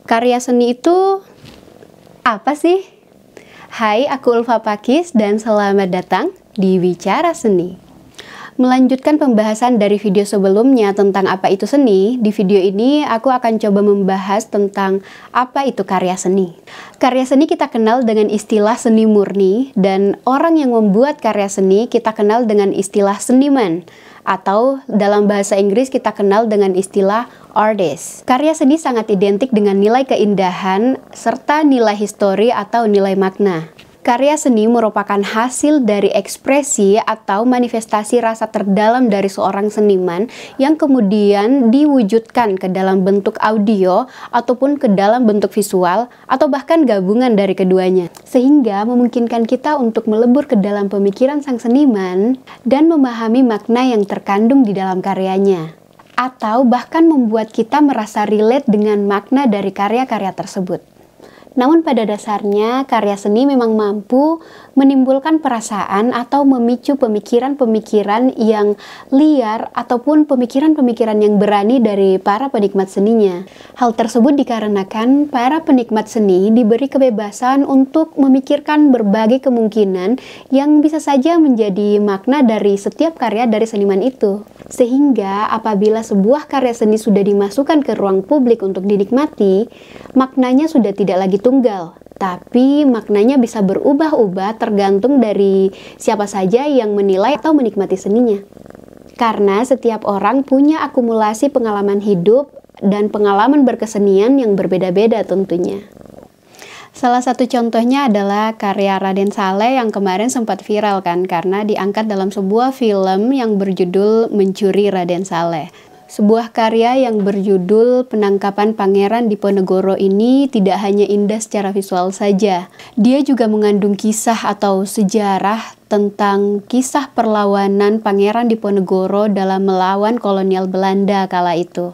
Karya seni itu apa sih? Hai, aku Ulfa Pakis dan selamat datang di Bicara Seni. Melanjutkan pembahasan dari video sebelumnya tentang apa itu seni, di video ini aku akan coba membahas tentang apa itu karya seni. Karya seni kita kenal dengan istilah seni murni, dan orang yang membuat karya seni kita kenal dengan istilah seniman, atau dalam bahasa Inggris kita kenal dengan istilah artist. Karya seni sangat identik dengan nilai keindahan serta nilai histori atau nilai makna. Karya seni merupakan hasil dari ekspresi atau manifestasi rasa terdalam dari seorang seniman yang kemudian diwujudkan ke dalam bentuk audio ataupun ke dalam bentuk visual atau bahkan gabungan dari keduanya. Sehingga memungkinkan kita untuk melebur ke dalam pemikiran sang seniman dan memahami makna yang terkandung di dalam karyanya. Atau bahkan membuat kita merasa relate dengan makna dari karya-karya tersebut. Namun pada dasarnya karya seni memang mampu menimbulkan perasaan atau memicu pemikiran-pemikiran yang liar ataupun pemikiran-pemikiran yang berani dari para penikmat seninya. Hal tersebut dikarenakan para penikmat seni diberi kebebasan untuk memikirkan berbagai kemungkinan yang bisa saja menjadi makna dari setiap karya dari seniman itu. Sehingga apabila sebuah karya seni sudah dimasukkan ke ruang publik untuk dinikmati, maknanya sudah tidak lagi tunggal, tapi maknanya bisa berubah-ubah tergantung dari siapa saja yang menilai atau menikmati seninya. Karena setiap orang punya akumulasi pengalaman hidup dan pengalaman berkesenian yang berbeda-beda tentunya. Salah satu contohnya adalah karya Raden Saleh yang kemarin sempat viral kan, karena diangkat dalam sebuah film yang berjudul Mencuri Raden Saleh. Sebuah karya yang berjudul Penangkapan Pangeran Diponegoro ini tidak hanya indah secara visual saja. Dia juga mengandung kisah atau sejarah tentang kisah perlawanan Pangeran Diponegoro dalam melawan kolonial Belanda kala itu.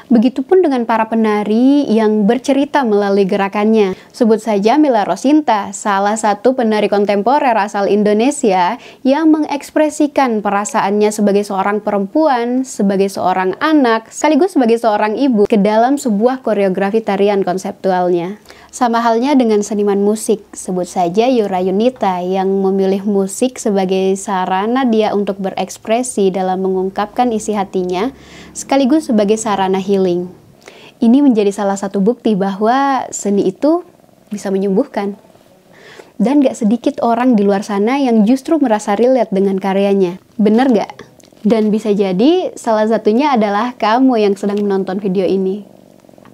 Begitupun dengan para penari yang bercerita melalui gerakannya. Sebut saja Mila Rosinta, salah satu penari kontemporer asal Indonesia yang mengekspresikan perasaannya sebagai seorang perempuan, sebagai seorang anak, sekaligus sebagai seorang ibu ke dalam sebuah koreografi tarian konseptualnya. Sama halnya dengan seniman musik, sebut saja Yura Yunita yang memilih musik sebagai sarana dia untuk berekspresi dalam mengungkapkan isi hatinya, sekaligus sebagai sarana healing. Ini menjadi salah satu bukti bahwa seni itu bisa menyembuhkan. Dan gak sedikit orang di luar sana yang justru merasa relate dengan karyanya. Bener gak? Dan bisa jadi salah satunya adalah kamu yang sedang menonton video ini.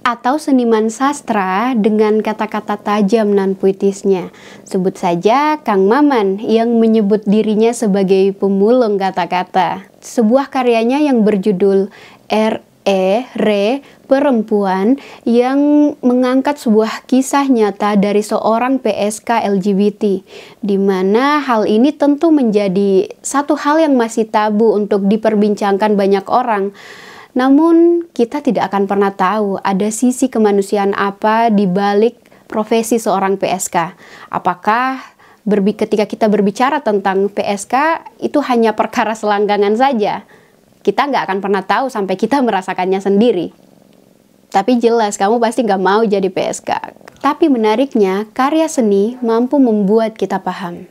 Atau seniman sastra dengan kata-kata tajam nan puitisnya. Sebut saja Kang Maman yang menyebut dirinya sebagai pemulung kata-kata. Sebuah karyanya yang berjudul Perempuan yang mengangkat sebuah kisah nyata dari seorang PSK LGBT, di mana hal ini tentu menjadi satu hal yang masih tabu untuk diperbincangkan banyak orang. Namun kita tidak akan pernah tahu ada sisi kemanusiaan apa di balik profesi seorang PSK. Apakah ketika kita berbicara tentang PSK itu hanya perkara selangkangan saja? Kita nggak akan pernah tahu sampai kita merasakannya sendiri. Tapi jelas kamu pasti nggak mau jadi PSK. Tapi menariknya karya seni mampu membuat kita paham.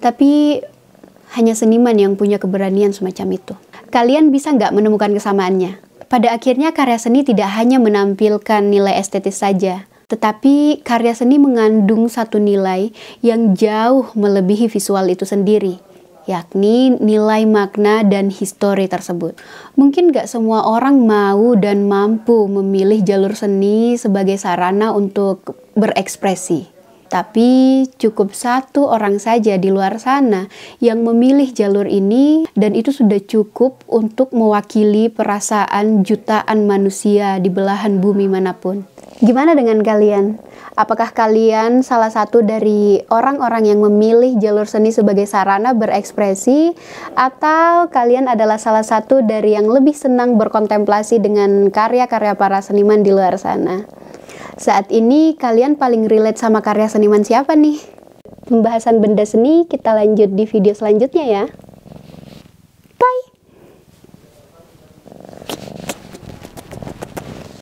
Tapi hanya seniman yang punya keberanian semacam itu. Kalian bisa nggak menemukan kesamaannya? Pada akhirnya karya seni tidak hanya menampilkan nilai estetis saja, tetapi karya seni mengandung satu nilai yang jauh melebihi visual itu sendiri, yakni nilai makna dan histori tersebut. Mungkin nggak semua orang mau dan mampu memilih jalur seni sebagai sarana untuk berekspresi. Tapi cukup satu orang saja di luar sana yang memilih jalur ini, dan itu sudah cukup untuk mewakili perasaan jutaan manusia di belahan bumi manapun. Gimana dengan kalian? Apakah kalian salah satu dari orang-orang yang memilih jalur seni sebagai sarana berekspresi, atau kalian adalah salah satu dari yang lebih senang berkontemplasi dengan karya-karya para seniman di luar sana? Saat ini kalian paling relate sama karya seniman siapa nih? Pembahasan benda seni kita lanjut di video selanjutnya ya.